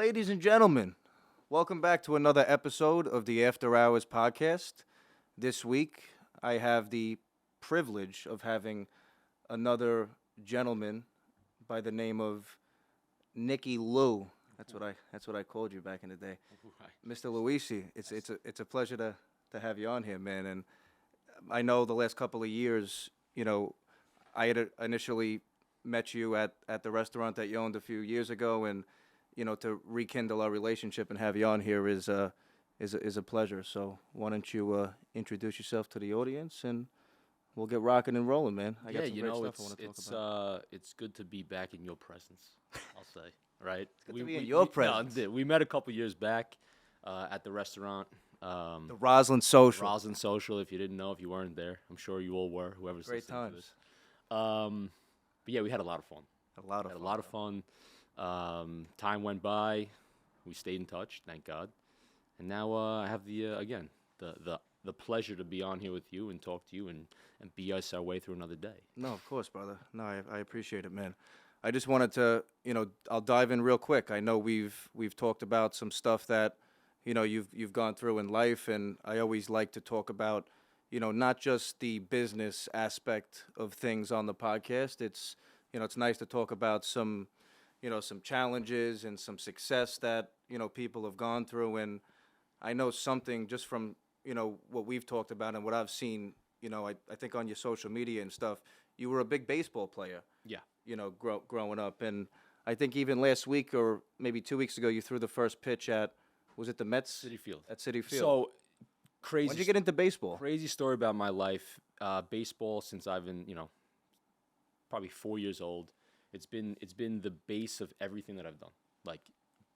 Ladies and gentlemen, welcome back to another episode of the After Hours podcast. This week, I have the privilege of having another gentleman by the name of Nicky Lou. That's what I called you back in the day, Mr. Luisi. It's a pleasure to have you on here, man. And I know the last couple of years, I had initially met you at the restaurant that you owned a few years ago, and to rekindle our relationship and have you on here is a pleasure. So why don't you introduce yourself to the audience, and we'll get rocking and rolling, man. I got some great stuff I want to talk about. It's good to be back in your presence, I'll say, right? Good to be in your presence. We met a couple years back at the restaurant. The Roslyn Social. Roslyn Social, if you didn't know, if you weren't there. I'm sure you all were, whoever's Great listening to times. this. But yeah, we had a lot of fun. A lot of fun. Time went by. We stayed in touch, thank God. And now I have the pleasure to be on here with you and talk to you and be us our way through another day. No, of course, brother. No, I appreciate it, man. I just wanted to, I'll dive in real quick. I know we've talked about some stuff that, you've gone through in life, and I always like to talk about, not just the business aspect of things on the podcast. It's nice to talk about some challenges and some success that, people have gone through. And I know something just from, what we've talked about and what I've seen, I think on your social media and stuff, you were a big baseball player. Yeah. Growing up. And I think even last week or maybe 2 weeks ago, you threw the first pitch at, was it the Mets? City Field. At City Field. So, crazy. When did you get into baseball? Crazy story about my life. Baseball since I've been, probably 4 years old. It's been the base of everything that I've done, like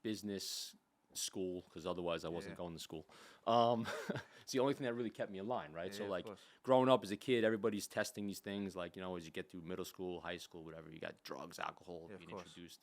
business, school, because otherwise I wasn't going to school. It's the only thing that really kept me in line, right? Yeah, so like course. growing up as a kid, everybody's testing these things, like as you get through middle school, high school, whatever, you got drugs, alcohol being introduced.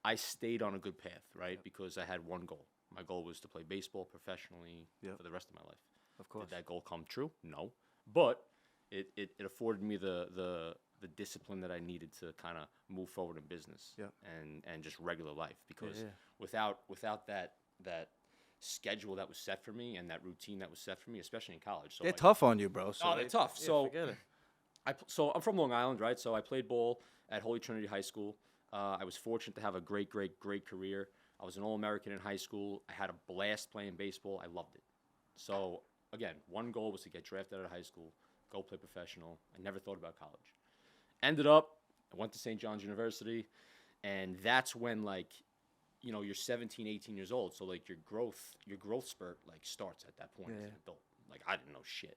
I stayed on a good path, right? Because I had one goal. My goal was to play baseball professionally for the rest of my life. Of course. Did that goal come true? No, but it afforded me the discipline that I needed to kind of move forward in business and just regular life. Because without that schedule that was set for me and that routine that was set for me, especially in college. So they're tough on you, bro. So they're tough. So forget it. So I'm from Long Island, right? So I played ball at Holy Trinity High School. I was fortunate to have a great career. I was an All-American in high school. I had a blast playing baseball. I loved it. So again, one goal was to get drafted out of high school, go play professional. I never thought about college. Ended up, I went to St. John's University, and that's when, you're 17, 18 years old, so, your growth spurt, starts at that point as an adult. I didn't know shit.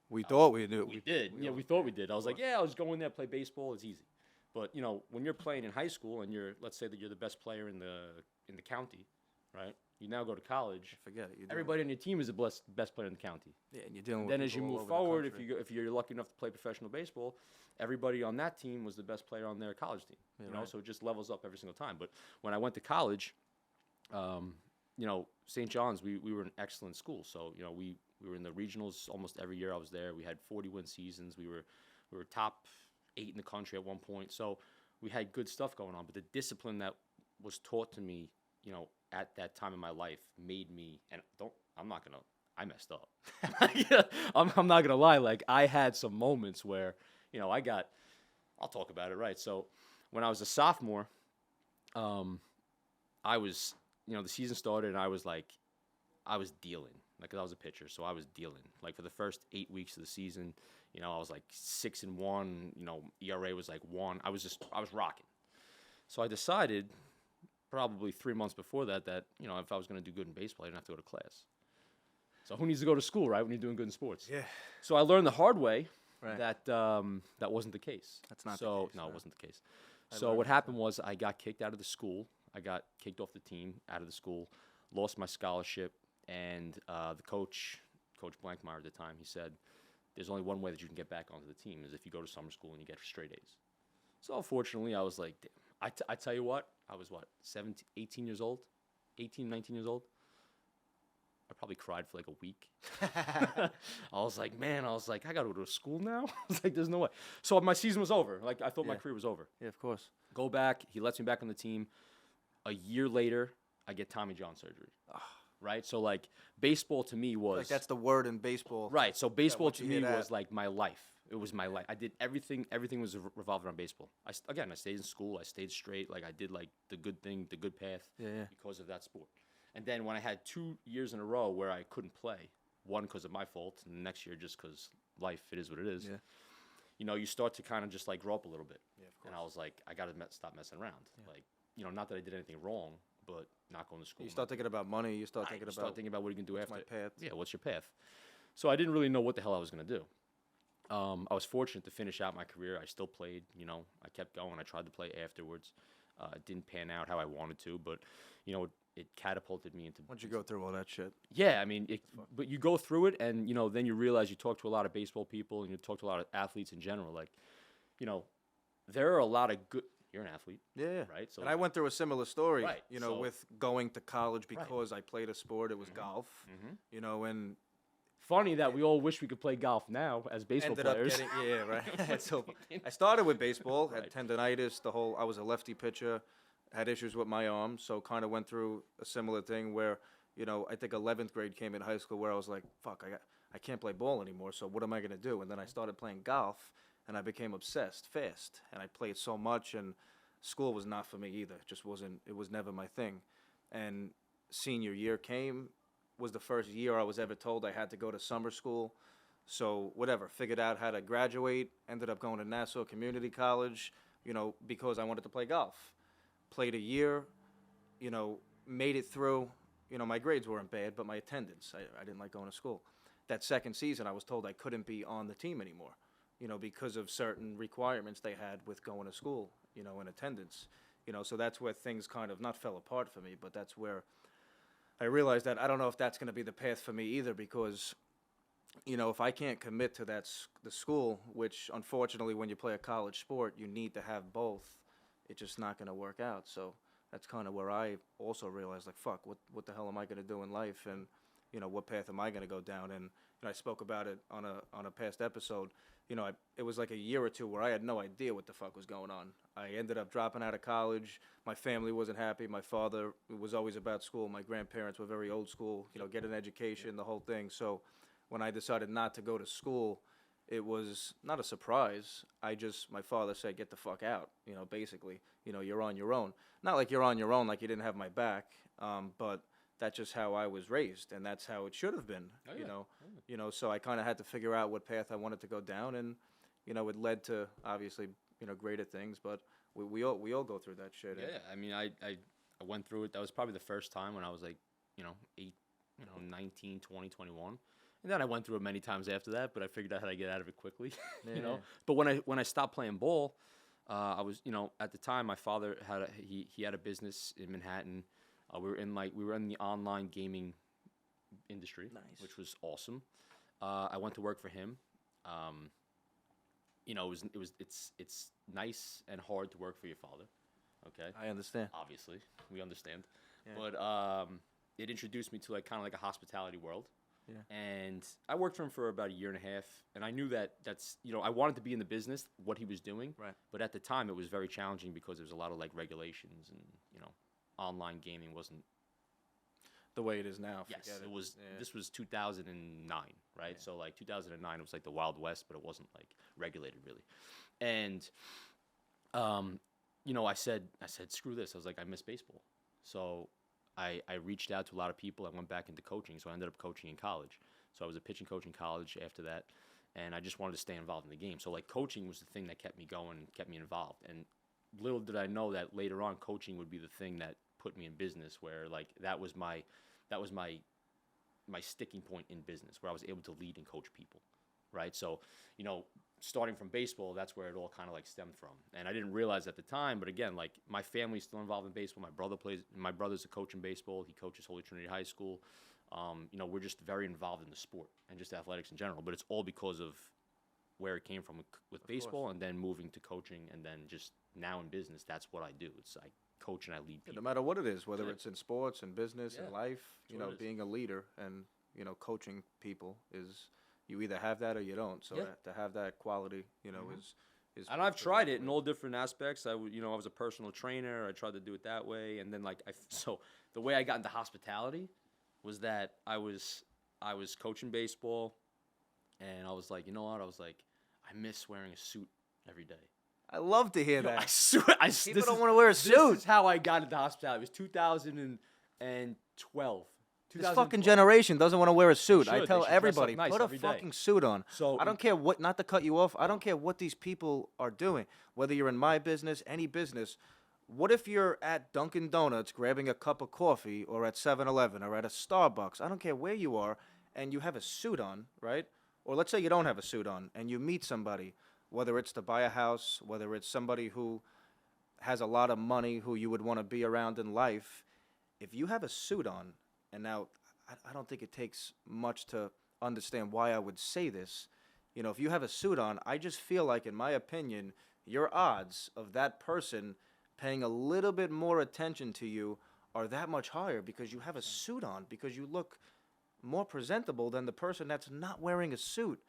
We thought we knew. We did. We thought we did. I was like, I'll just go in there, play baseball, it's easy. But, when you're playing in high school and let's say that you're the best player in the county, right? You now go to college. Forget it. Everybody on your team is the best player in the county. Yeah, and you're dealing with then as you people all move over the forward, country. if you're lucky enough to play professional baseball, everybody on that team was the best player on their college team. Right. So it just levels up every single time. But when I went to college, St. John's, we were an excellent school. So we were in the regionals almost every year I was there. We had 40-win seasons. We were top 8 in the country at one point. So we had good stuff going on. But the discipline that was taught to me, at that time in my life made me, and I messed up. I'm not gonna lie. I had some moments where, I'll talk about it, right? So when I was a sophomore, I was, the season started and I was dealing, because I was a pitcher. So I was dealing, for the first 8 weeks of the season, I was 6-1, ERA was 1. I was rocking. So I decided, probably 3 months before that, if I was going to do good in baseball, I didn't have to go to class. So who needs to go to school, right, when you're doing good in sports? Yeah. So I learned the hard way Right. that wasn't the case. That's not so, the case. No, it wasn't the case. So what happened was I got kicked out of the school. I got kicked off the team, out of the school, lost my scholarship, and the Coach Blankmeyer at the time, he said, there's only one way that you can get back onto the team is if you go to summer school and you get straight A's. So fortunately, I was like, damn. I tell you what, I was 18 years old, 18, 19 years old. I probably cried for a week. I was like, I got to go to school now? I was like, there's no way. So my season was over. I thought my career was over. Yeah, of course. Go back. He lets me back on the team. a year later, I get Tommy John surgery. Right? So, like, baseball to me was... Like, that's the word in baseball. Right. So, baseball to me was, like, my life. It was my life. I did everything. Everything was revolved around baseball. I stayed in school. I stayed straight. Like, I did, like, the good thing, the good path because of that sport. And then when I had 2 years in a row where I couldn't play, one because of my fault, and the next year just because life, it is what it is, you know, you start to kind of just, like, grow up a little bit. Yeah, of course. And I was like, I got to stop messing around. Yeah. Like, you know, not that I did anything wrong, but not going to school. You start thinking about money. You start thinking about what you can do after. My path. Yeah, what's your path? So I didn't really know what the hell I was going to do. I was fortunate to finish out my career. I still played, you know. I kept going. I tried to play afterwards. It didn't pan out how I wanted to, but, you know, it catapulted me into... Once you go through all that shit. Yeah, I mean, but you go through it, and, you know, then you realize you talk to a lot of baseball people, and you talk to a lot of athletes in general. Like, you know, there are a lot of good... You're an athlete. Yeah. Right? So, and I went through a similar story, right, you know, with going to college because I played a sport. It was golf, you know, and... Funny that we all wish we could play golf now as baseball players. Right. So I started with baseball, had tendonitis, I was a lefty pitcher, had issues with my arm, so kind of went through a similar thing where, you know, I think 11th grade came in high school where I was like, fuck, I can't play ball anymore, so what am I going to do? And then I started playing golf, and I became obsessed fast, and I played so much, and school was not for me either. It was never my thing. And senior year came, was the first year I was ever told I had to go to summer school. So whatever, figured out how to graduate, ended up going to Nassau Community College, you know, because I wanted to play golf. Played a year, you know, made it through. You know, my grades weren't bad, but my attendance, I didn't like going to school. That second season, I was told I couldn't be on the team anymore, you know, because of certain requirements they had with going to school, you know, and attendance. You know, so that's where things kind of not fell apart for me, but that's where I realized that I don't know if that's going to be the path for me either, because, you know, if I can't commit to the school, which unfortunately when you play a college sport, you need to have both, it's just not going to work out. So that's kind of where I also realized, like, fuck, what the hell am I going to do in life? And, you know, what path am I going to go down? And, you know, I spoke about it on a past episode. You know, it was like a year or two where I had no idea what the fuck was going on. I ended up dropping out of college. My family wasn't happy. My father was always about school. My grandparents were very old school, you know, get an education, the whole thing. So when I decided not to go to school, it was not a surprise. My father said, get the fuck out, you know, basically. You know, you're on your own. Not like you're on your own, like you didn't have my back, but that's just how I was raised, and that's how it should have been, you know. You know, so I kind of had to figure out what path I wanted to go down, and, you know, it led to, obviously, you know, greater things, but we all go through that shit. Yeah, I mean, I went through it. That was probably the first time when I was like, you know, 19, 20, 21. And then I went through it many times after that, but I figured out how to get out of it quickly, you know. But when I stopped playing ball, I was, you know, at the time my father he had a business in Manhattan. We were in the online gaming industry, which was awesome. I went to work for him. You know, it's nice and hard to work for your father. Okay, I understand. Obviously, we understand. Yeah. But it introduced me to like kind of like a hospitality world. Yeah. And I worked for him for about a year and a half, and I knew that's, you know, I wanted to be in the business, what he was doing. Right. But at the time, it was very challenging because there was a lot of like regulations, and, you know, online gaming wasn't the way it is now. Yes, it was. Yeah. This was 2009, right? Yeah. So like 2009, it was like the Wild West, but it wasn't like regulated really. And, you know, I said, screw this. I was like, I miss baseball. So I reached out to a lot of people. I went back into coaching, so I ended up coaching in college. So I was a pitching coach in college after that, and I just wanted to stay involved in the game. So like coaching was the thing that kept me going, kept me involved. And little did I know that later on, coaching would be the thing that put me in business, where like that was my sticking point in business, where I was able to lead and coach people, right? So, you know, starting from baseball, that's where it all kind of like stemmed from. And I didn't realize at the time, but again, like my family's still involved in baseball. My brother's a coach in baseball. He coaches Holy Trinity High School. You know, we're just very involved in the sport and just athletics in general, but it's all because of where it came from with baseball, and then moving to coaching, and then just now in business, that's what I do. It's I coach and I lead people. No matter what it is, whether it's in sports and business and life, you know, being a leader and, you know, coaching people is, you either have that or you don't. So to have that quality, you know, And I've tried it in all different aspects. I was a personal trainer. I tried to do it that way, and then so the way I got into hospitality was that I was coaching baseball, and I was like, you know what? I was like, I miss wearing a suit every day. I love to hear that. I swear, People don't want to wear a suit. This is how I got into hospitality. It was 2012. This fucking generation doesn't want to wear a suit. I tell everybody, nice put a fucking suit on. So I don't care what, not to cut you off, I don't care what these people are doing. Whether you're in my business, any business, what if you're at Dunkin' Donuts grabbing a cup of coffee or at 7-Eleven or at a Starbucks? I don't care where you are, and you have a suit on, right? Or let's say you don't have a suit on, and you meet somebody, whether it's to buy a house, whether it's somebody who has a lot of money who you would want to be around in life. If you have a suit on, and now, I don't think it takes much to understand why I would say this. You know, if you have a suit on, I just feel like, in my opinion, your odds of that person paying a little bit more attention to you are that much higher because you have a suit on, because you look more presentable than the person that's not wearing a suit.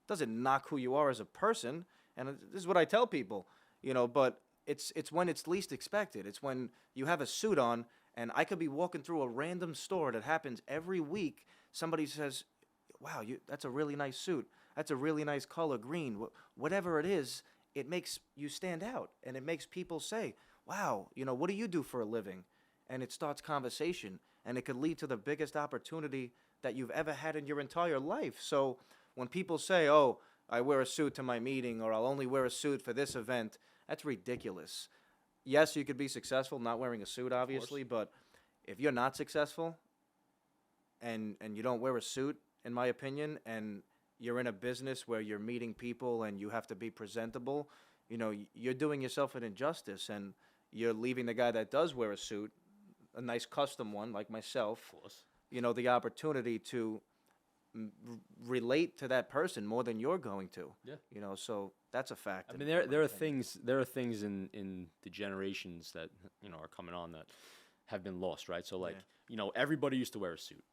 Doesn't knock who you are as a person, and this is what I tell people, you know, but it's when it's least expected. It's when you have a suit on, and I could be walking through a random store that happens every week. Somebody says, wow, that's a really nice suit. That's a really nice color, green. Whatever it is, it makes you stand out. And it makes people say, wow, you know, what do you do for a living? And it starts conversation. And it could lead to the biggest opportunity that you've ever had in your entire life. So when people say, oh, I wear a suit to my meeting, or I'll only wear a suit for this event, that's ridiculous. Yes, you could be successful not wearing a suit, obviously, but if you're not successful and you don't wear a suit, in my opinion, and you're in a business where you're meeting people and you have to be presentable, you know, you're doing yourself an injustice, and you're leaving the guy that does wear a suit, a nice custom one like myself, you know, the opportunity to relate to that person more than you're going to. Yeah. You know, so that's a fact. I mean, there are things in the generations that, you know, are coming on that have been lost, right? So, like, you know, everybody used to wear a suit,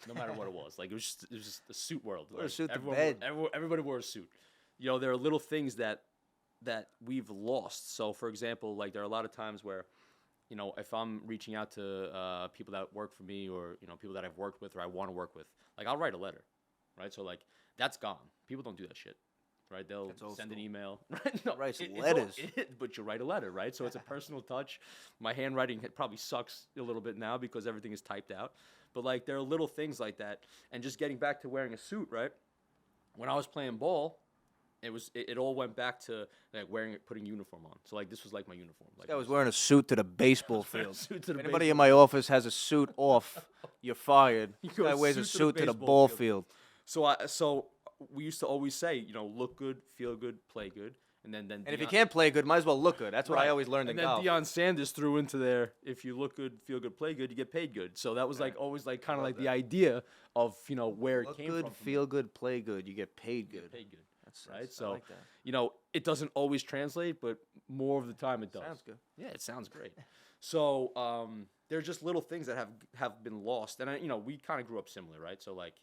no matter what it was. Like, it was just the suit world. Wear like, a suit to bed. Everybody wore a suit. You know, there are little things that we've lost. So, for example, like, there are a lot of times where, you know, if I'm reaching out to people that work for me, or, you know, people that I've worked with or I want to work with, like, I'll write a letter, right? So, like, that's gone. People don't do that shit, right? They'll send an email, right? No, write letters. But you write a letter, right? So it's a personal touch. My handwriting probably sucks a little bit now because everything is typed out. But, like, there are little things like that. And just getting back to wearing a suit, right? When I was playing ball, it all went back to, like, putting uniform on. So, like, this was like my uniform. Like, I was wearing a suit to the baseball field. If anybody in my office has a suit off, you're fired. Guy wears a suit to the ball field. So we used to always say, you know, look good, feel good, play good, and then. And if you can't play good, might as well look good. That's what I always learned in golf. And then Deion Sanders threw into there, if you look good, feel good, play good, you get paid good. So that was like always like kind of like the idea of, you know, where it came from. Look good, feel good, play good, you get paid good. That's right. I like that. You know, it doesn't always translate, but more of the time it does. Sounds good. Yeah, it sounds great. So there are just little things that have been lost, and you know, we kind of grew up similar, right? So, like,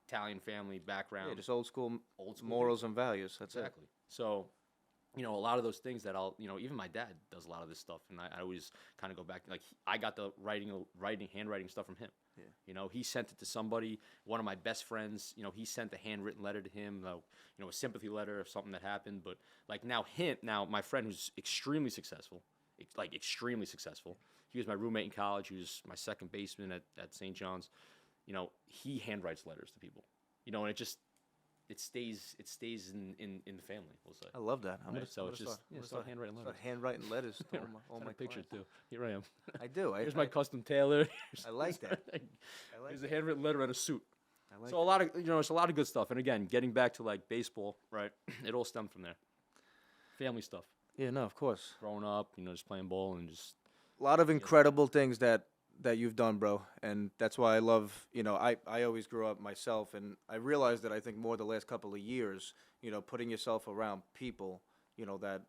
Italian family background, just old school morals and values. That's exactly. So, you know, a lot of those things that you know, even my dad does a lot of this stuff, and I always kind of go back, like, I got the handwriting stuff from him. Yeah. You know, he sent it to somebody, one of my best friends, you know, he sent a handwritten letter to him, you know, a sympathy letter of something that happened. But, like, now my friend who's extremely successful, he was my roommate in college, he was my second baseman at St. John's, you know, he handwrites letters to people, you know, and it stays in the family, we'll say. I love that. I'm gonna start handwriting letters. Start handwriting letters to all my pictures clients. Too. Here I am. I do. Here's my custom tailor. I like that. Here's a handwritten letter and a suit. It's a lot of, you know, it's a lot of good stuff. And again, getting back to, like, baseball, right? It all stemmed from there. Family stuff. Yeah, no, of course. Growing up, you know, just playing ball and just a lot of incredible things that you've done, bro. And that's why I love, you know, I always grew up myself, and I realized that I think more the last couple of years, you know, putting yourself around people, you know, that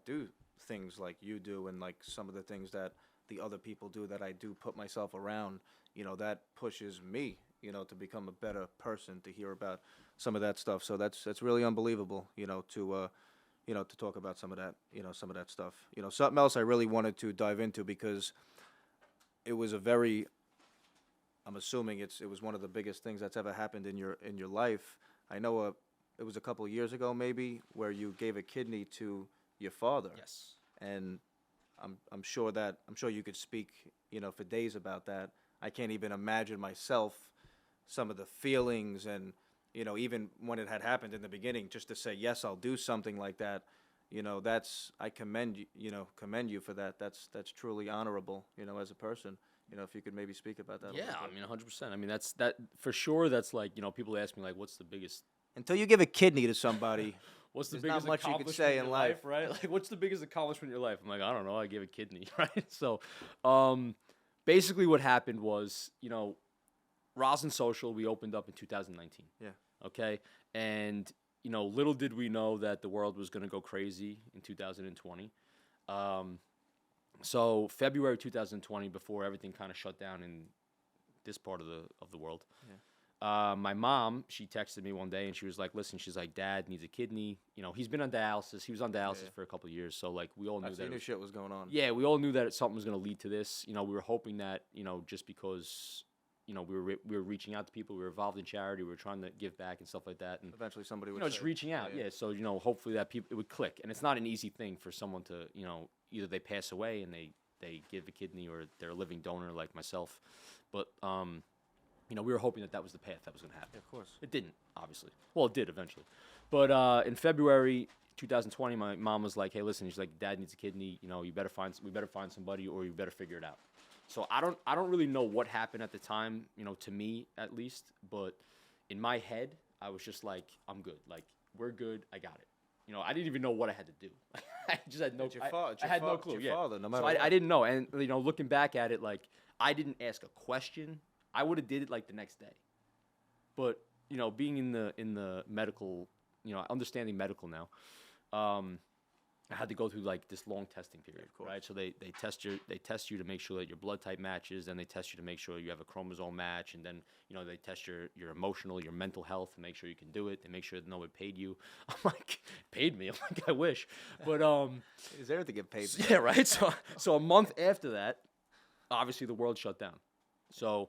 do things like you do, and like some of the things that the other people do that I do put myself around, you know, that pushes me, you know, to become a better person, to hear about some of that stuff. So that's really unbelievable, you know, to to talk about some of that stuff. Something else I really wanted to dive into because it was I'm assuming it was one of the biggest things that's ever happened in your life. I know it was a couple of years ago maybe where you gave a kidney to your father. Yes. And I'm sure you could speak, for days about that. I can't even imagine myself some of the feelings and, even when it had happened in the beginning, just to say, yes, I'll do something like that. I commend you for that. That's truly honorable, as a person. If you could maybe speak about that. Yeah, I mean, 100%. I mean, that's for sure. That's like, people ask me like, what's the biggest? Until you give a kidney to somebody, what's the there's biggest not much you could say in life, right? Like, what's the biggest accomplishment in your life? I'm like, I don't know. I gave a kidney, right? So, basically, what happened was, Rosin Social, we opened up in 2019. Yeah. Okay, and little did we know that the world was going to go crazy in 2020. So February 2020, before everything kind of shut down in this part of the world, my mom, she texted me one day and she was like, "Listen," she's like, "Dad needs a kidney. He's been on dialysis. He was on dialysis for a couple of years. So like, we all knew that shit was going on. Yeah, we all knew that something was going to lead to this. We were hoping that just because." We were reaching out to people. We were involved in charity. We were trying to give back and stuff like that. And eventually, somebody would just reaching out. Yeah. So hopefully that it would click. And it's not an easy thing for someone to either they pass away and they give a kidney or they're a living donor like myself. But we were hoping that was the path that was going to happen. Yeah, of course. It didn't, obviously. Well, it did eventually. But in February 2020, my mom was like, "Hey, listen," she's like, "Dad needs a kidney. We better find somebody, or you better figure it out." So I don't really know what happened at the time, to me at least, but in my head, I was just like, I'm good. Like, we're good. I got it. I didn't even know what I had to do. I just had no I had no clue. Your father, no matter so what. I didn't know. And, looking back at it, like, I didn't ask a question. I would have did it like the next day. But, being in the medical, understanding medical now, I had to go through like this long testing period, right? So they test you to make sure that your blood type matches, and they test you to make sure you have a chromosome match, and then they test your emotional, your mental health to make sure you can do it. They make sure that no one paid you. I'm like, paid me? I'm like, I wish, but is there to get paid? Yeah, right. So a month after that, obviously the world shut down. So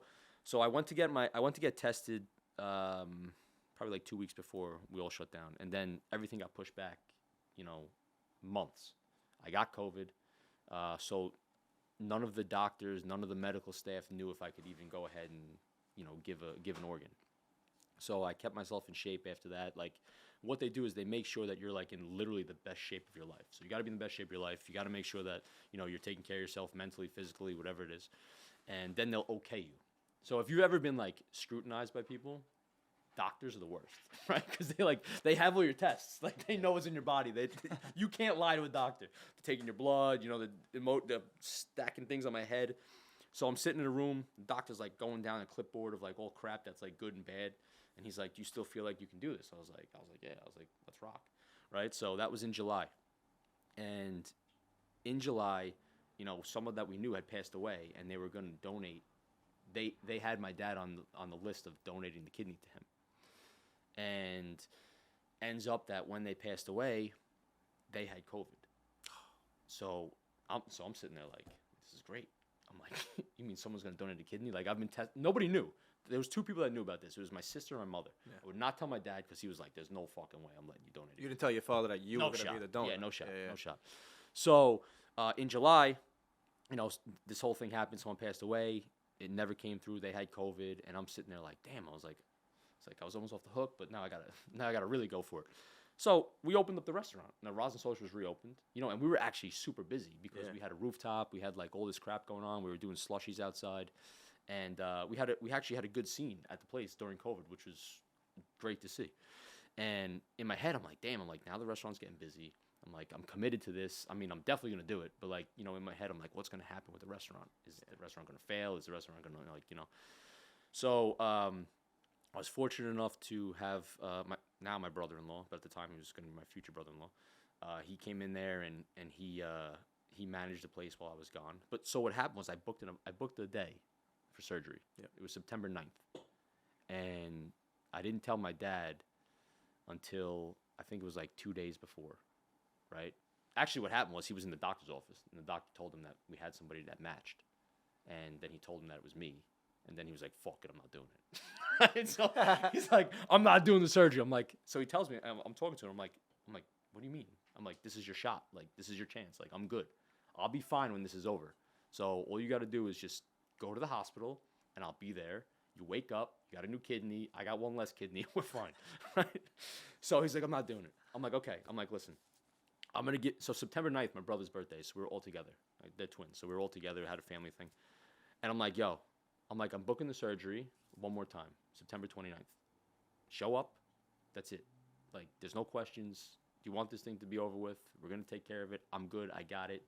I went to get tested, probably like 2 weeks before we all shut down, and then everything got pushed back, months. I got COVID, so none of the doctors, none of the medical staff knew if I could even go ahead and give an organ. So I kept myself in shape after that. Like, what they do is they make sure that you're like in literally the best shape of your life. So you got to be in the best shape of your life. You got to make sure that you're taking care of yourself mentally, physically, whatever it is, and then they'll okay you. So if you've ever been like scrutinized by people, doctors are the worst, right? Because they have all your tests, like they know what's in your body. You can't lie to a doctor. They're taking your blood, the stacking things on my head. So I'm sitting in a room. The doctor's like going down a clipboard of like all crap that's like good and bad, and he's like, "Do you still feel like you can do this?" I was like, "Yeah." I was like, "Let's rock," right? So that was in July, and in July, someone that we knew had passed away, and they were going to donate. They had my dad on the list of donating the kidney to him. And ends up that when they passed away, they had COVID. So I'm sitting there like, this is great. I'm like, you mean someone's going to donate a kidney? Like, I've been nobody knew. There was two people that knew about this. It was my sister and my mother. Yeah. I would not tell my dad because he was like, there's no fucking way I'm letting you donate it. You didn't tell your father that you were going to be the donor. Yeah, no shot. No shot. So in July, this whole thing happened. Someone passed away. It never came through. They had COVID. And I'm sitting there like, damn. I was like, I was almost off the hook, but now I gotta really go for it. So we opened up the restaurant. Now Rosin Social was reopened, and we were actually super busy because we had a rooftop, we had like all this crap going on. We were doing slushies outside, and we actually had a good scene at the place during COVID, which was great to see. And in my head, I'm like, damn. I'm like, now the restaurant's getting busy. I'm like, I'm committed to this. I mean, I'm definitely gonna do it, but like, in my head, I'm like, what's gonna happen with the restaurant? Is the restaurant gonna fail? Is the restaurant gonna So I was fortunate enough to have my brother-in-law, but at the time he was going to be my future brother-in-law. He came in there and he managed the place while I was gone. But so what happened was I booked a day for surgery. Yep. It was September 9th, and I didn't tell my dad until I think it was like 2 days before. right? Actually, what happened was he was in the doctor's office, and the doctor told him that we had somebody that matched, and then he told him that it was me, and then he was like, "Fuck it, I'm not doing it." And so he's like, "I'm not doing the surgery." I'm like, so he tells me, I'm talking to him. I'm like, "What do you mean?" I'm like, "This is your shot. Like, this is your chance. Like, I'm good. I'll be fine when this is over. So all you got to do is just go to the hospital, and I'll be there. You wake up, you got a new kidney. I got one less kidney. We're fine." Right? So he's like, "I'm not doing it." I'm like, "Okay." I'm like, "Listen, I'm going to get," so September 9th, my brother's birthday. So we were all together. Like, they're twins. So we were all together, had a family thing. And I'm like, "Yo," I'm like, "I'm booking the surgery one more time, September 29th. Show up. That's it. Like, there's no questions. Do you want this thing to be over with? We're going to take care of it. I'm good. I got it."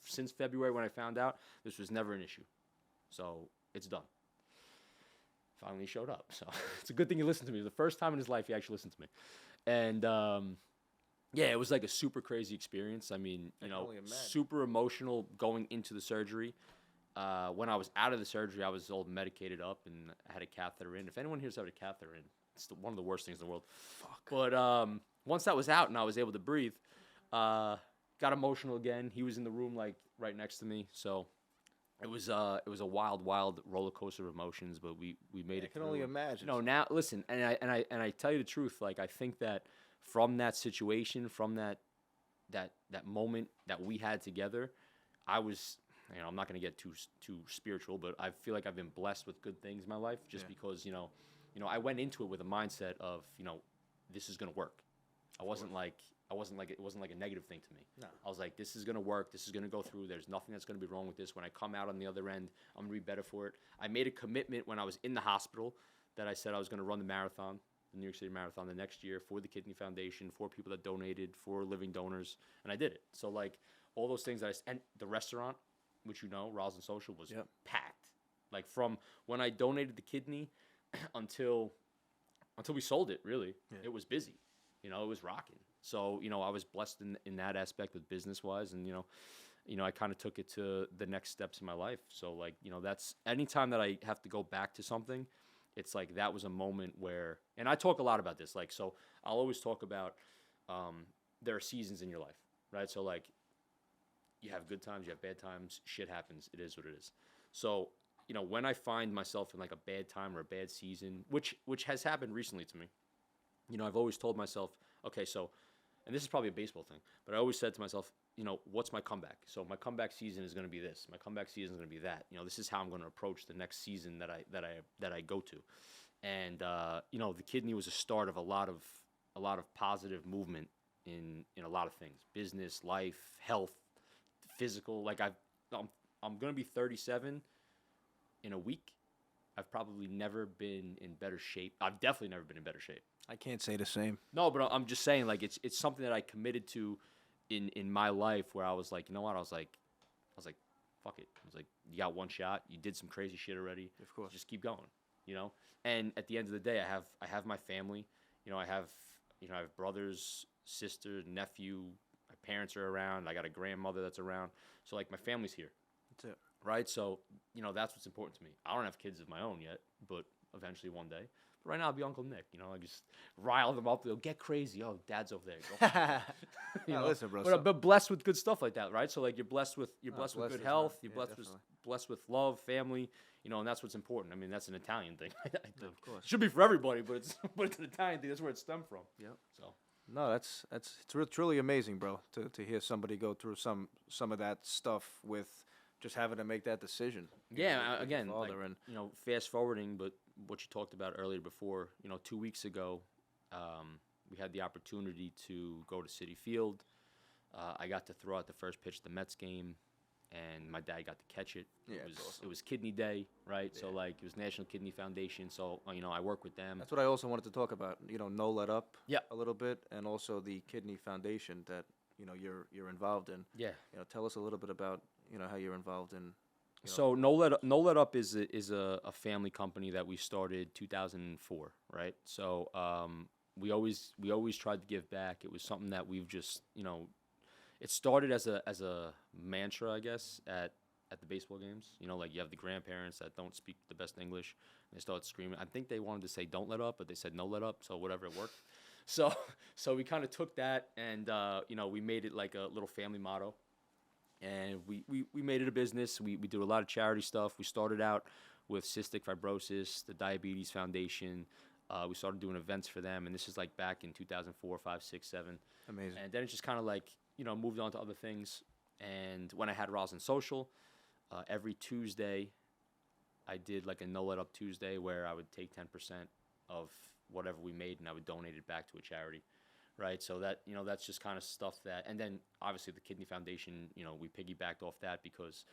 Since February when I found out, this was never an issue. So it's done. Finally showed up. So it's a good thing he listened to me. It was the first time in his life he actually listened to me. And yeah, it was like a super crazy experience. I mean, super emotional going into the surgery. When I was out of the surgery, I was all medicated up and I had a catheter in. If anyone here's had a catheter in, it's one of the worst things in the world. Fuck. But once that was out and I was able to breathe, got emotional again. He was in the room like right next to me, so it was a wild roller coaster of emotions. But we made it. I can only imagine. No, now listen, and I tell you the truth. Like, I think that from that situation, from that moment that we had together, I was. I'm not going to get too spiritual, but I feel like I've been blessed with good things in my life just because I went into it with a mindset of this is going to work. It wasn't like a negative thing to me. No. I was like, this is going to work. This is going to go through. There's nothing that's going to be wrong with this. When I come out on the other end, I'm going to be better for it. I made a commitment when I was in the hospital that I said I was going to run the marathon, the New York City Marathon, the next year for the Kidney Foundation, for people that donated, for living donors, and I did it. So like all those things and the restaurant, which Roslyn Social was packed. Like from when I donated the kidney until we sold it, really, it was busy. It was rocking. So, I was blessed in that aspect with business-wise, and, I kind of took it to the next steps in my life. So, like, that's anytime that I have to go back to something, it's like that was a moment where, and I talk a lot about this, like, so I'll always talk about there are seasons in your life, right? So, like, you have good times, you have bad times, shit happens, it is what it is. So, when I find myself in, like, a bad time or a bad season, which has happened recently to me, I've always told myself, okay, so, and this is probably a baseball thing, but I always said to myself, what's my comeback? So my comeback season is going to be this. My comeback season is going to be that. This is how I'm going to approach the next season that I go to. And the kidney was a start of a lot of positive movement in a lot of things, business, life, health, physical. Like I'm going to be 37 in a week. I've probably never been in better shape. I've definitely never been in better shape. I can't say the same. No, but I'm just saying, like, it's something that I committed to in my life where I was like, you know what? I was like, fuck it. I was like, you got one shot. You did some crazy shit already. Of course. Just keep going, And at the end of the day, I have my family. I have brothers, sister, nephew. My parents are around. I got a grandmother that's around. So, like, my family's here. That's it. Right? So, that's what's important to me. I don't have kids of my own yet, but eventually one day. But right now, I'll be Uncle Nick. I just rile them up. They'll get crazy. Oh, Dad's over there. Go listen, bro. But blessed with good stuff like that, right? So, like, you're blessed with good health. You're blessed with love, family. And that's what's important. I mean, that's an Italian thing. Of course. It should be for everybody, but it's an Italian thing. That's where it stemmed from. Yep. So. No, it's truly amazing, bro, to hear somebody go through some of that stuff with just having to make that decision. Yeah, again, like, fast forwarding, but what you talked about earlier before, 2 weeks ago, we had the opportunity to go to Citi Field. I got to throw out the first pitch of the Mets game, and my dad got to catch it. Yeah, it was Kidney Day, right? Yeah. So, like, it was National Kidney Foundation, so, I work with them. That's what I also wanted to talk about, No Let Up a little bit, and also the Kidney Foundation that, you're involved in. Yeah. Tell us a little bit about, how you're involved in. So No Let Up is a family company that we started 2004, right? So we always tried to give back. It was something that we've just it started as a mantra, I guess, at the baseball games. Like, you have the grandparents that don't speak the best English, and they start screaming. I think they wanted to say "Don't let up," but they said "No let up," so whatever, it worked. So we kind of took that and we made it like a little family motto, and we made it a business. We do a lot of charity stuff. We started out with cystic fibrosis, the Diabetes Foundation. We started doing events for them, and this is like back in 2004, 5, 6, 7. Amazing. And then it just kind of like moved on to other things. And when I had Roslyn Social, every Tuesday, I did like a No Let Up Tuesday where I would take 10% of whatever we made and I would donate it back to a charity, right? So that that's just kind of stuff that. And then obviously the Kidney Foundation, we piggybacked off that because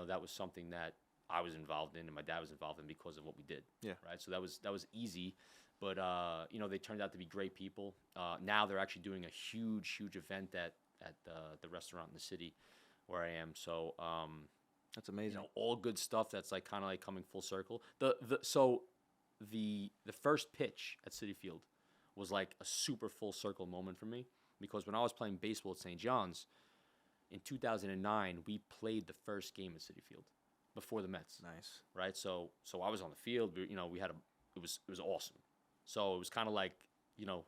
that was something that I was involved in and my dad was involved in because of what we did. Yeah. Right. So that was easy, but they turned out to be great people. Now they're actually doing a huge event at the restaurant in the city where I am. So that's amazing. All good stuff. That's like kind of like coming full circle. The first pitch at Citi Field was like a super full circle moment for me because when I was playing baseball at St. John's in 2009, we played the first game at Citi Field before the Mets. Nice. Right. So I was on the field. We had it was awesome. So it was kind of like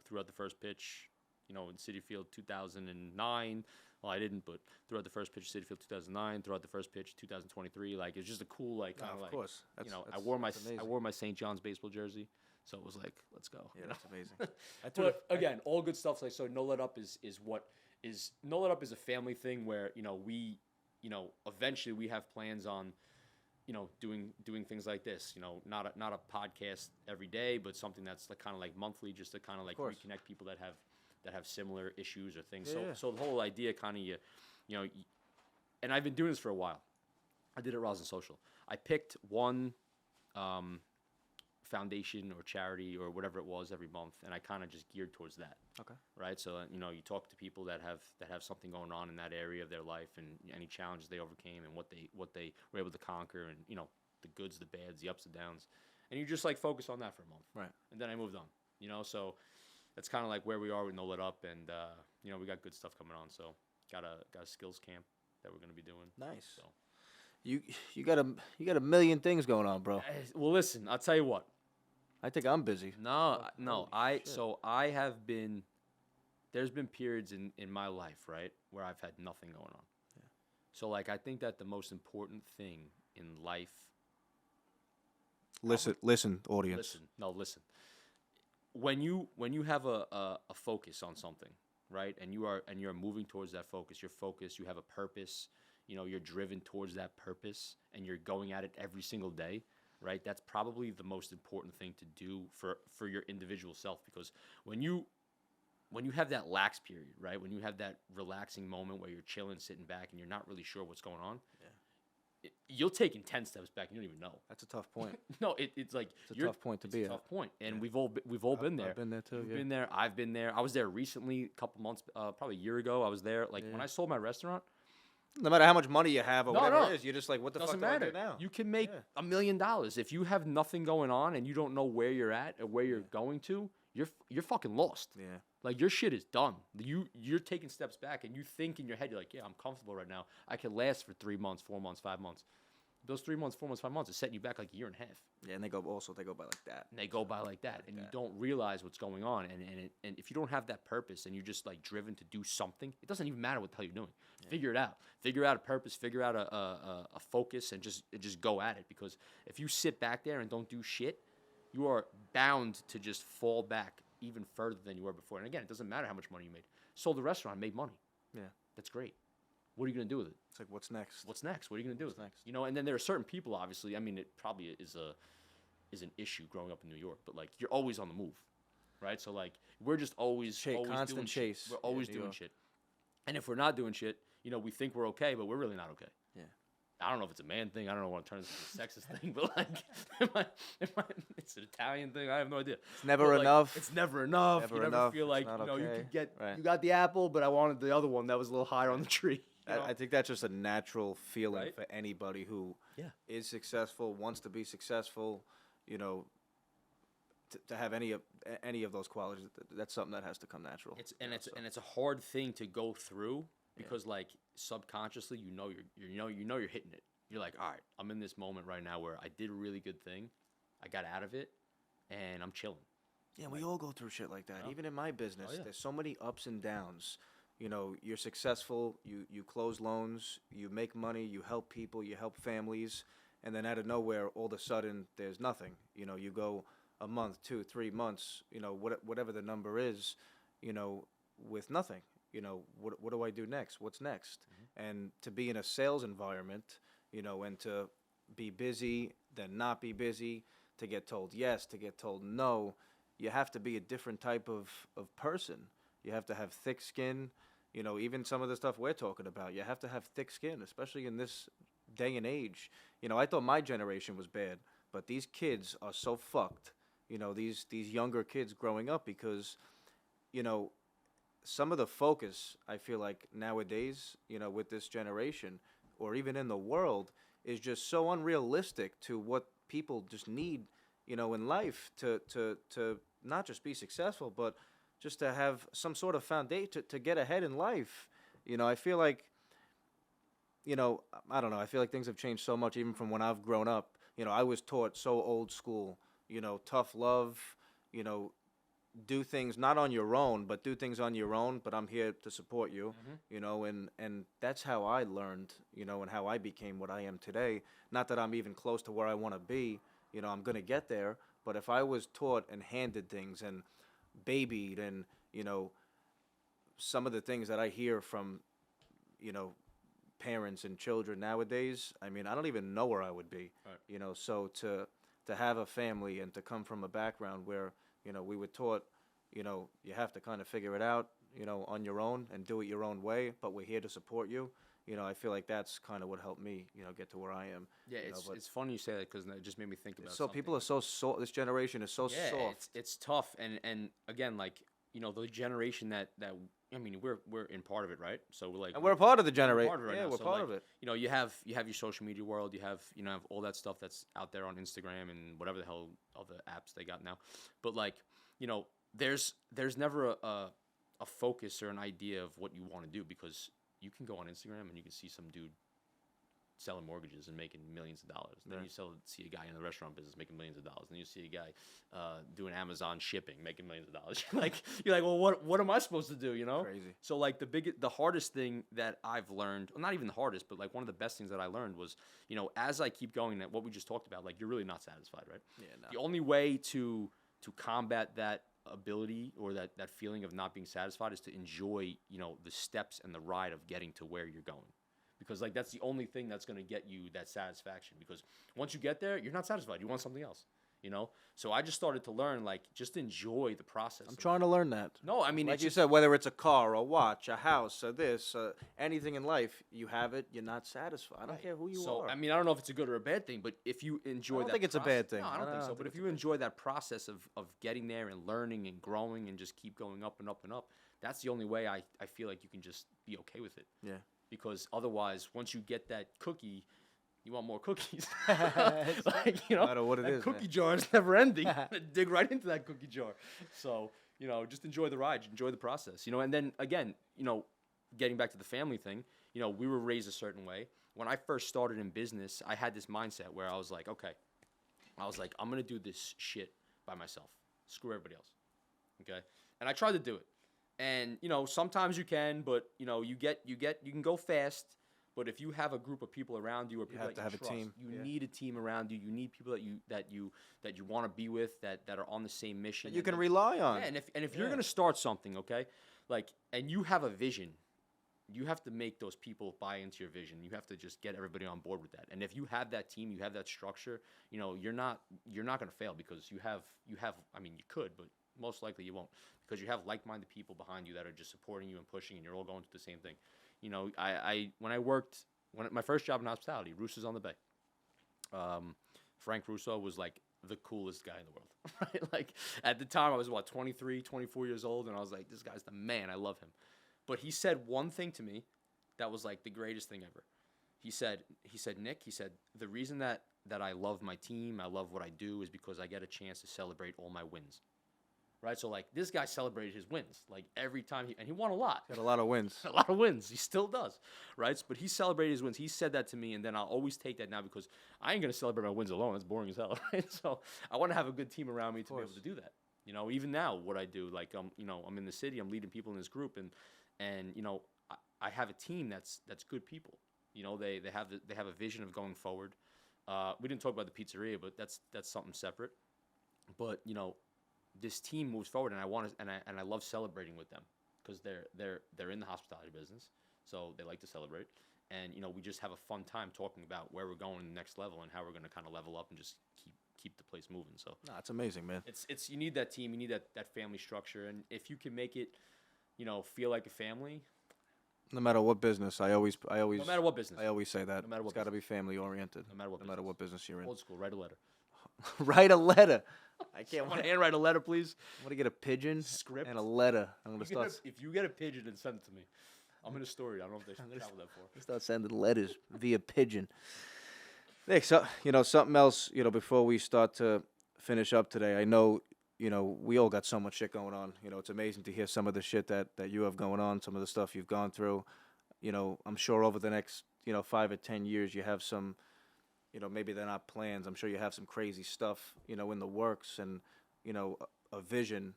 throughout the first pitch, in Citi Field 2009. Well, I didn't, but throughout the first pitch, Citi Field 2009. Throughout the first pitch, 2023. Like it's just a cool like kind of like. Of course. I wore my St. John's baseball jersey, so it was like, let's go. Yeah, that's amazing. But again, all good stuff. Like so, No Let Up is what is No Let Up is a family thing where we eventually we have plans on doing things like this. Not a podcast every day, but something that's like kind of like monthly, just to kind of like reconnect people that have similar issues or things. Yeah. So the whole idea kind of and I've been doing this for a while. I did it at Roslyn Social. I picked one foundation or charity or whatever it was every month, and I kind of just geared towards that. Okay. Right. So you talk to people that have something going on in that area of their life and any challenges they overcame and what they were able to conquer and the goods, the bads, the ups and downs, and you just like focus on that for a month. Right. And then I moved on. So that's kind of like where we are with No Let Up, and we got good stuff coming on. So got a skills camp that we're gonna be doing. Nice. So you got a million things going on, bro. Well, listen, I'll tell you what. I think I'm busy. No. I have been. There's been periods in my life, right, where I've had nothing going on. Yeah. So like I think that the most important thing in life. Listen, audience. Listen. When you have a focus on something, right, and you're moving towards that focus, you have a purpose, you're driven towards that purpose, and you're going at it every single day, right? That's probably the most important thing to do for your individual self, because when you have that lax period, right, when you have that relaxing moment where you're chilling, sitting back, and you're not really sure what's going on, you'll take 10 steps back and you don't even know. That's a tough point. No, it's like it's a tough point to be at. It's a tough point, and we've all been there. I've been there too. You've been there. I've been there. I was there recently, a couple months, probably a year ago. I was there. Like when I sold my restaurant. No matter how much money you have or whatever it is, you're just like, what the fuck do I do now? You can make $1 million if you have nothing going on and you don't know where you're at or where you're going to. You're fucking lost. Yeah. Like your shit is done. You're taking steps back and you think in your head, you're like, yeah, I'm comfortable right now. I can last for 3 months, 4 months, 5 months. Those 3 months, 4 months, 5 months is setting you back like a year and a half. Yeah, and they go by like that. And they go by like that, and you don't realize what's going on. And if you don't have that purpose and you're just like driven to do something, it doesn't even matter what the hell you're doing. Yeah. Figure it out. Figure out a purpose. Figure out a focus, and just go at it. Because if you sit back there and don't do shit, you are bound to just fall back even further than you were before. And again, it doesn't matter how much money you made. Sold the restaurant, made money. Yeah, that's great. What are you going to do with it? It's like, what's next? What's next? What are you going to do with it? Next? And then there are certain people, obviously. I mean, it probably is an issue growing up in New York, but like you're always on the move, right? So like we're just always constant doing chase. Shit. We're always doing shit. And if we're not doing shit, we think we're okay, but we're really not okay. Yeah. I don't know if it's a man thing. I don't know want to turn this into a sexist thing, but like, it's an Italian thing. I have no idea. It's never enough. It's never enough. You never feel like you could get. Right. You got the apple, but I wanted the other one that was a little higher on the tree. I think that's just a natural feeling for anybody who is successful, wants to be successful. To have any of those qualities, that's something that has to come natural. It's a hard thing to go through because like subconsciously you're hitting it. You're like, all right, I'm in this moment right now where I did a really good thing, I got out of it, and I'm chilling. Yeah, we all go through shit like that. Even in my business, Oh, yeah. there's so many ups and downs. You're successful, you close loans, you make money, you help people, you help families, and then out of nowhere, all of a sudden, there's nothing. You go a month, 2, 3 months, whatever the number is, with nothing. What do I do next? What's next? And to be in a sales environment, and to be busy, then not be busy, to get told yes, to get told no, you have to be a different type of person. You have to have thick skin. Even some of the stuff we're talking about, you have to have thick skin, especially in this day and age. I thought my generation was bad, but these kids are so fucked. These younger kids growing up because, some of the focus I feel like nowadays, with this generation or even in the world is just so unrealistic to what people just need, in life to not just be successful, but just to have some sort of foundation to get ahead in life. I feel like, I don't know, I feel like things have changed so much even from when I've grown up. I was taught so old school, tough love, do things not on your own, but do things on your own, but I'm here to support you, and that's how I learned, and how I became what I am today. Not that I'm even close to where I want to be, I'm going to get there, but if I was taught and handed things and babied and, some of the things that I hear from, parents and children nowadays, I mean, I don't even know where I would be, Right. So to have a family and to come from a background where, we were taught, you have to kind of figure it out, on your own and do it your own way, but we're here to support you. I feel like that's kind of what helped me, get to where I am. Yeah, it's funny you say that because it just made me think about So something. people are so soft. This generation is so Yeah, soft. it's tough, and again, like the generation that I mean, we're in part of it, right? So we're like, And we're a part of the we're generation. part of it right Yeah, now. we're So, part like, of it. you have your social media world, you have have all that stuff that's out there on Instagram and whatever the hell other apps they got now, but like there's never a focus or an idea of what you want to do because you can go on Instagram and you can see some dude selling mortgages and making millions of dollars. Then Right. you see a guy in the restaurant business making millions of dollars. Then you see a guy doing Amazon shipping making millions of dollars. You're like, well, what am I supposed to do? Crazy. So like the hardest thing that I've learned, well, not even the hardest, but like one of the best things that I learned was, as I keep going, that what we just talked about, like you're really not satisfied, right? Yeah, no. The only way to combat that ability or that feeling of not being satisfied is to enjoy, the steps and the ride of getting to where you're going. Because like that's the only thing that's going to get you that satisfaction. Because once you get there, you're not satisfied. You want something else, So I just started to learn, like, just enjoy the process. I'm trying to learn that. No, I mean, Like it's you just, said, whether it's a car, a watch, a house, or this, anything in life, you have it, you're not satisfied. I don't care who you so are. I mean, I don't know if it's a good or a bad thing, but if you enjoy, I don't that think it's a bad thing. No, I don't think so. think But if it's you enjoy that process of getting there and learning and growing and just keep going up and up and up, that's the only way I feel like you can just be okay with it. Yeah. Because otherwise, once you get that cookie, you want more cookies. Like, no matter what it that is, cookie man. jar is never ending. Dig right into that cookie jar. So, just enjoy the ride, enjoy the process, And then again, getting back to the family thing, we were raised a certain way. When I first started in business, I had this mindset where I was like, okay, I'm going to do this shit by myself. Screw everybody else. Okay? And I tried to do it. And, sometimes you can, but, you can go fast. But if you have a group of people around you or people have that to have a trust, team. you Yeah. need a team around you. You need people that you want to be with, that are on the same mission. You can and, rely on. Yeah, and if you're Yeah. gonna start something, okay, and you have a vision, you have to make those people buy into your vision. You have to just get everybody on board with that. And if you have that team, you have that structure, you're not gonna fail because you have. I mean, you could, but most likely you won't because you have like-minded people behind you that are just supporting you and pushing, and you're all going through the same thing. When my first job in hospitality, Roosters on the Bay. Frank Russo was like the coolest guy in the world, right? Like at the time I was 23, 24 years old, and I was like, this guy's the man. I love him. But he said one thing to me that was like the greatest thing ever. He said, Nick, the reason that I love my team, I love what I do is because I get a chance to celebrate all my wins. Right, so like this guy celebrated his wins like every time, and he won a lot. Got a lot of wins. A lot of wins. He still does, right? But he celebrated his wins. He said that to me, and then I'll always take that now because I ain't gonna celebrate my wins alone. That's boring as hell, right? So I want to have a good team around me to be able to do that. You know, even now, what I do, like, I'm in the city, I'm leading people in this group, and you know, I have a team that's good people. You know, they have a vision of going forward. We didn't talk about the pizzeria, but that's something separate. But you know, this team moves forward, and I love celebrating with them because they're in the hospitality business, so they like to celebrate. And you know, we just have a fun time talking about where we're going to the next level and how we're going to kind of level up and just keep the place moving. So It's amazing, man. It's you need that team, you need that family structure, and if you can make it, you know, feel like a family. No matter what business, I always. No matter what business. I always say that. No matter what it's got to be family oriented. No matter what business you're in. Old school. Write a letter. Write a letter. I can't. Want to handwrite a letter, please? I want to get a pigeon Script and a letter. I'm gonna start. If you get a pigeon and send it to me, I'm in a story. I don't know if they should travel that for. Start sending letters via pigeon. Nick, so something else. Before we start to finish up today, I know we all got so much shit going on. It's amazing to hear some of the shit that you have going on, some of the stuff you've gone through. I'm sure over the next 5 or 10 years you have some. Maybe they're not plans. I'm sure you have some crazy stuff, in the works and, a vision,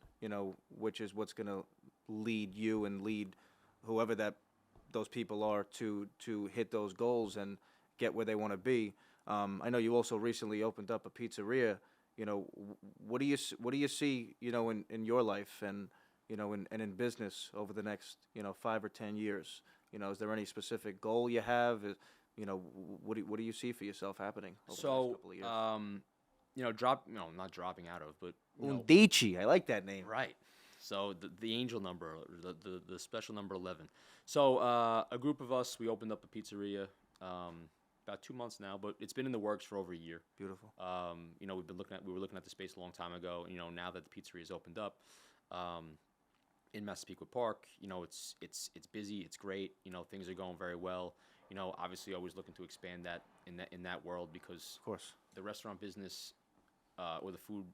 which is what's going to lead you and lead whoever those people are to hit those goals and get where they want to be. I know you also recently opened up a pizzeria. What do you see, in your life and, and in business over the next, 5 or 10 years? Is there any specific goal you have? What do you see for yourself happening over the next couple of years? Not dropping out of, but Undici, I like that name. Right. So the angel number, the special number 11. So a group of us, we opened up a pizzeria about 2 months now, but it's been in the works for over a year. Beautiful. We were looking at the space a long time ago. Now that the pizzeria is opened up, in Massapequa Park, it's busy, it's great. Things are going very well. Obviously always looking to expand that in that world because of course the restaurant business or the food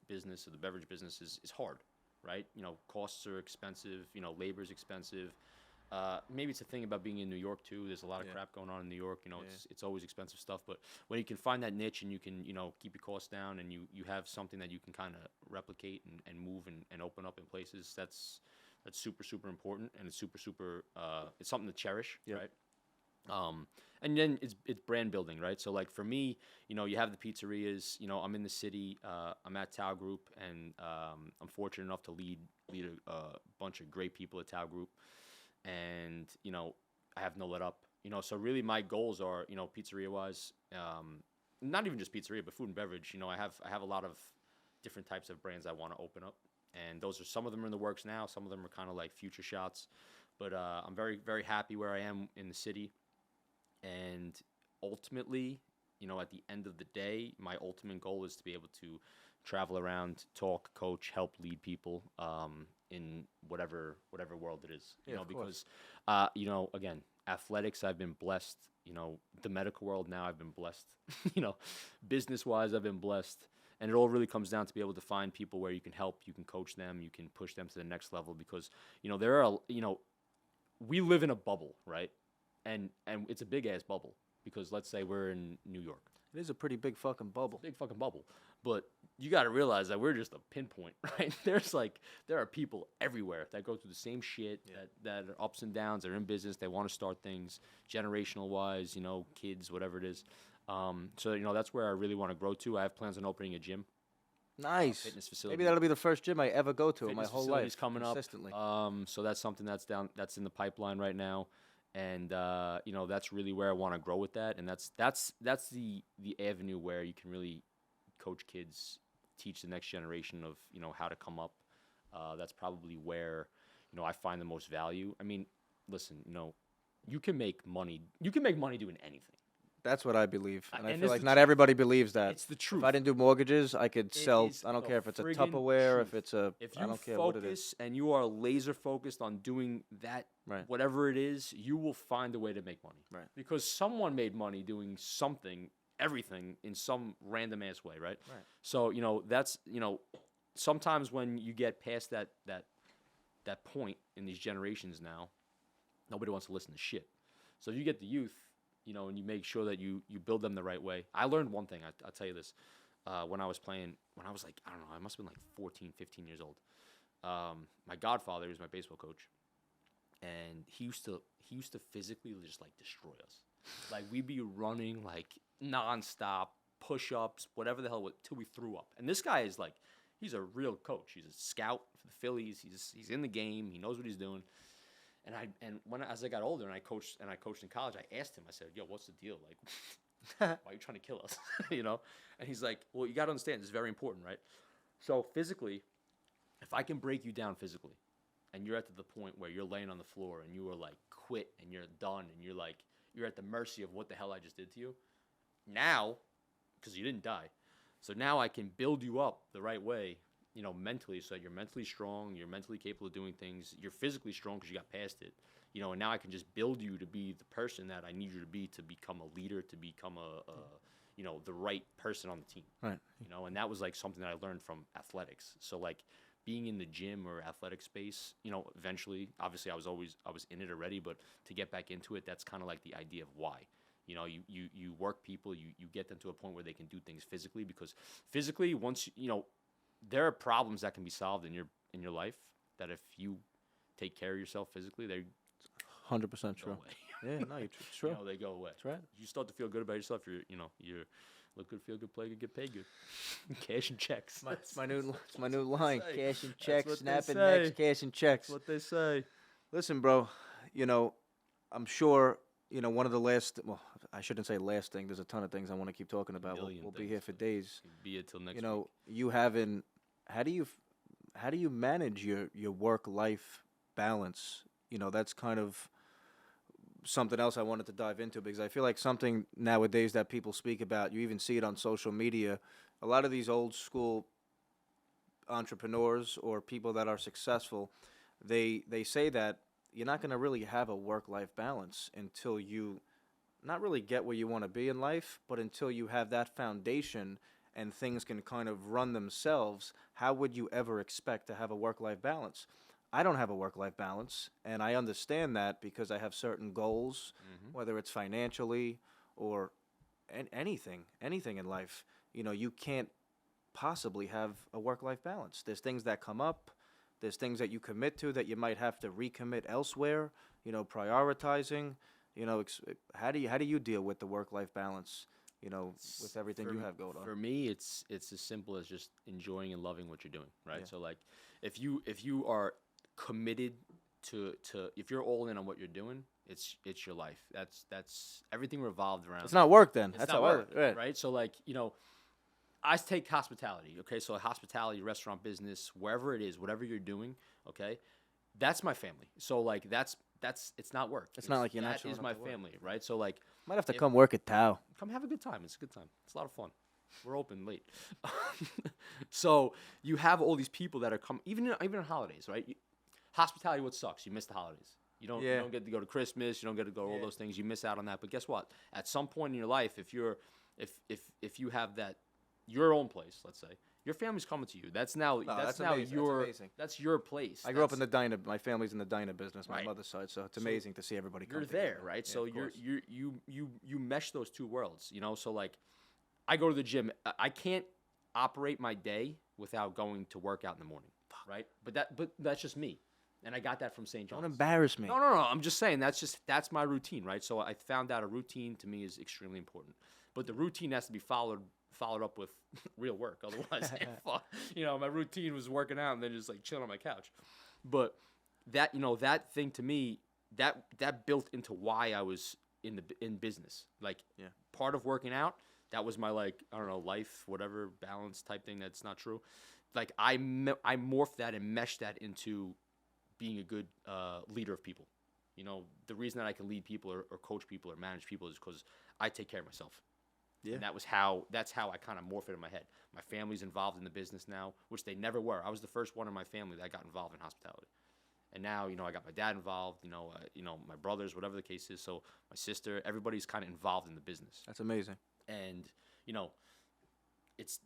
business or the beverage business is hard, right? Costs are expensive, labor's expensive. Maybe it's a thing about being in New York too. There's a lot of crap going on in New York. It's always expensive stuff. But when you can find that niche and you can keep your costs down and you have something that you can kind of replicate and move and open up in places, that's super important, and it's super it's something to cherish, right? And then it's brand building, right? So like for me, you have the pizzerias. I'm in the city. I'm at Tao Group, and I'm fortunate enough to lead a bunch of great people at Tao Group, and I have no let up. So really my goals are pizzeria wise, not even just pizzeria, but food and beverage. I have a lot of different types of brands I want to open up, and some of them are in the works now. Some of them are kind of like future shots, but I'm very very happy where I am in the city. And ultimately, at the end of the day, my ultimate goal is to be able to travel around, talk, coach, help lead people in whatever world it is. Because again, athletics, I've been blessed. The medical world now, I've been blessed. Business-wise, I've been blessed. And it all really comes down to be able to find people where you can help, you can coach them, you can push them to the next level. Because we live in a bubble, right? And it's a big ass bubble because let's say we're in New York. It is a pretty big fucking bubble. Big fucking bubble. But you got to realize that we're just a pinpoint, right? There are people everywhere that go through the same shit, that are ups and downs. They're in business. They want to start things generational wise, kids, whatever it is. So that's where I really want to grow to. I have plans on opening a gym. Nice. Fitness facility. Maybe that'll be the first gym I ever go to in my Fitness whole life. coming consistently. up. So that's something that's in the pipeline right now. And that's really where I want to grow with that, and that's the avenue where you can really coach kids, teach the next generation of how to come up. That's probably where I find the most value. I mean, listen, you can make money. You can make money doing anything. That's what I believe, and I and feel it's like the not everybody believes that. It's the truth. If I didn't do mortgages, I could sell. I don't the care if it's a friggin' Tupperware, truth. if it's a. If I you don't care what it is. focus and you are laser focused on doing that, Right. whatever it is, you will find a way to make money. Right. Because someone made money doing something, everything in some random ass way, right? Right. So that's sometimes when you get past that point in these generations now, nobody wants to listen to shit. So if you get the youth, and you make sure that you build them the right way. I learned one thing. I'll tell you this. when I was like, I don't know, I must have been like 14, 15 years old. My godfather was my baseball coach, and he used to physically just like destroy us. Like we'd be running like nonstop, push-ups, whatever the hell, till we threw up. And this guy is like, he's a real coach. He's a scout for the Phillies. He's in the game. He knows what he's doing. As I got older and I coached in college, I asked him. I said, "Yo, what's the deal? Like, why are you trying to kill us?" you know? And he's like, "Well, you got to understand, it's very important, right? So physically, if I can break you down physically, and you're at the point where you're laying on the floor and you are like quit and you're done and you're at the mercy of what the hell I just did to you. Now, because you didn't die, so now I can build you up the right way." Mentally, so that you're mentally strong, you're mentally capable of doing things, you're physically strong because you got past it, and now I can just build you to be the person that I need you to be, to become a leader, to become the right person on the team. Right. And that was like something that I learned from athletics. So like being in the gym or athletic space, eventually, obviously I was in it already, but to get back into it, that's kind of like the idea of why. You work people, you get them to a point where they can do things physically, because physically, once there are problems that can be solved in your life that if you take care of yourself physically, they're 100% true. Yeah, no, it's true. They go away. That's right. You start to feel good about yourself. You're look good, feel good, play good, get paid good. Cash and checks. It's my new line. Cash and checks, snapping say. necks, cash and checks. That's what they say. Listen, bro, I'm sure, one of the last, well, I shouldn't say last thing. There's a ton of things I want to keep talking about. We'll be here for days. Be it till next week. You haven't, how do you manage your work-life balance? That's kind of something else I wanted to dive into, because I feel like something nowadays that people speak about, you even see it on social media. A lot of these old school entrepreneurs or people that are successful, they say that you're not going to really have a work-life balance until you not really get where you want to be in life, but until you have that foundation and things can kind of run themselves. How would you ever expect to have a work-life balance? I don't have a work-life balance, and I understand that because I have certain goals, whether it's financially or anything in life. You can't possibly have a work-life balance. There's things that come up. There's things that you commit to that you might have to recommit elsewhere. Prioritizing. How do you deal with the work-life balance? With everything you have going on. For me, it's as simple as just enjoying and loving what you're doing, right? Yeah. So like, if you are committed to if you're all in on what you're doing, it's your life. That's everything revolved around. It's not work then. That's not work, right? So like, I take hospitality, okay? So hospitality, restaurant business, wherever it is, whatever you're doing, okay? That's my family. So like it's not work. It's not like you're not showing up. That is my family, right? So like, might have to come work at Tao. Come have a good time. It's a good time. It's a lot of fun. We're open late. So you have all these people that are even on holidays, right? Hospitality, what sucks? You miss the holidays. You don't get to go to Christmas. You don't get to go to all those things. You miss out on that. But guess what? At some point in your life, if you have that your own place, let's say, your family's coming to you. That's now that's your place. I grew up in the diner. My family's in the diner business, my mother's side, so it's amazing to see everybody come together. You're there, right? So you mesh those two worlds, So like, I go to the gym. I can't operate my day without going to work out in the morning, right? But that's just me. And I got that from St. John's. Don't embarrass me. No. I'm just saying that's my routine, right? So I found out a routine to me is extremely important. But the routine has to be followed up with real work. Otherwise, my routine was working out and then just like chilling on my couch. But that thing to me, that built into why I was in business. Like part of working out, that was my life, whatever, balance type thing. That's not true. Like I morphed that and meshed that into being a good leader of people. The reason that I can lead people or coach people or manage people is because I take care of myself. Yeah. And that's how I kind of morphed it in my head. My family's involved in the business now, which they never were. I was the first one in my family that got involved in hospitality. And now, I got my dad involved, my brothers, whatever the case is. So my sister, everybody's kind of involved in the business. That's amazing. And, it's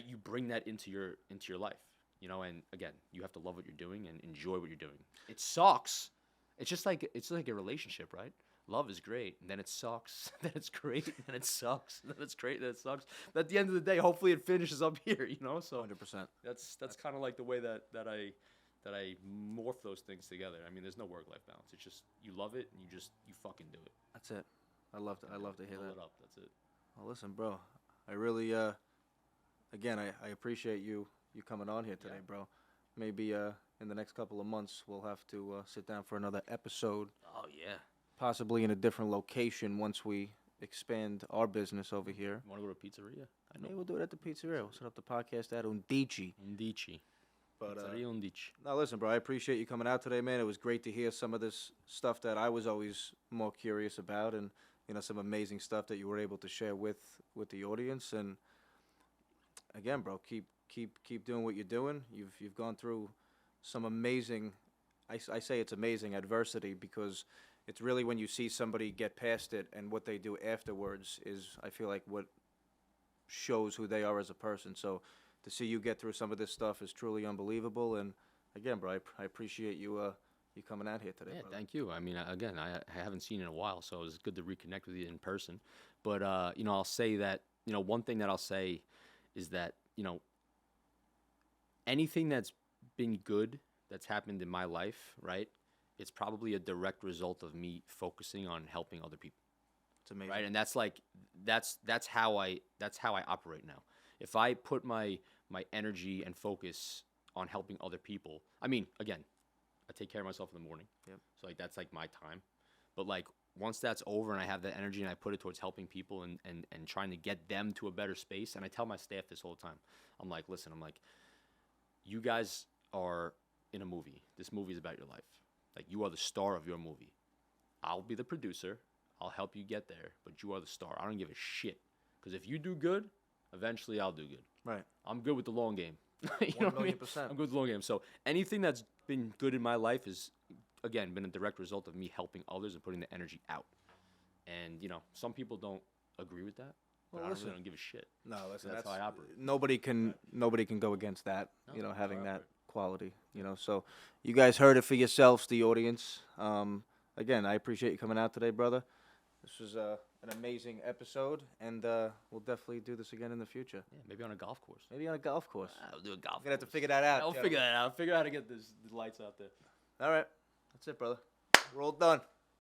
you bring that into your life, and again, you have to love what you're doing and enjoy what you're doing. It sucks. It's just like a relationship, right? love is great, and then it sucks, then it's great, and then it sucks, and then it's great, and then it sucks. But at the end of the day, hopefully it finishes up here, you know. So 100%. That's kind of like the way that I morph those things together. I mean, there's no work-life balance. It's just you love it and you fucking do it. That's it. I love to hear Roll that. it up. That's it. Well, listen, bro. I really, again, I appreciate you coming on here today, bro. Maybe in the next couple of months we'll have to sit down for another episode. Oh yeah. Possibly in a different location once we expand our business over here. You want to go to a pizzeria? I know. Maybe we'll do it at the pizzeria. We'll set up the podcast at Undici. But Pizzeria Undici. Now, listen, bro, I appreciate you coming out today, man. It was great to hear some of this stuff that I was always more curious about, and some amazing stuff that you were able to share with the audience. And again, bro, keep doing what you're doing. You've gone through some amazing. I say it's amazing adversity because it's really when you see somebody get past it and what they do afterwards is, I feel like, what shows who they are as a person. So to see you get through some of this stuff is truly unbelievable. And again, bro, I appreciate you coming out here today. Yeah, brother. thank you. I mean, again, I haven't seen you in a while, so it's good to reconnect with you in person. But I'll say that one thing that I'll say is that anything that's been good that's happened in my life, right? It's probably a direct result of me focusing on helping other people. It's amazing, right? And that's how I operate now. If I put my energy and focus on helping other people, I mean, again, I take care of myself in the morning. Yep. So that's my time. But once that's over and I have that energy and I put it towards helping people and trying to get them to a better space, and I tell my staff this all the time. I'm like, listen, you guys are in a movie. This movie is about your life. You are the star of your movie. I'll be the producer. I'll help you get there, but you are the star. I don't give a shit. Because if you do good, eventually I'll do good. right? I'm good with the long game. You know what I mean? 1,000,000%. I'm good with the long game. So anything that's been good in my life is, again, been a direct result of me helping others and putting the energy out. And, some people don't agree with that. But I really don't give a shit. No, listen, That's how I operate. Nobody can go against that. No, Having that's how I that operate. quality. So you guys heard it for yourselves, the audience. Again, I appreciate you coming out today, brother. This was an amazing episode, and we'll definitely do this again in the future. Yeah, maybe on a golf course. Maybe on a golf course. I'll do a golf course. We're gonna have to figure that out. I'll figure that out. Figure out how to get the lights out there. All right, that's it, brother. We're all done.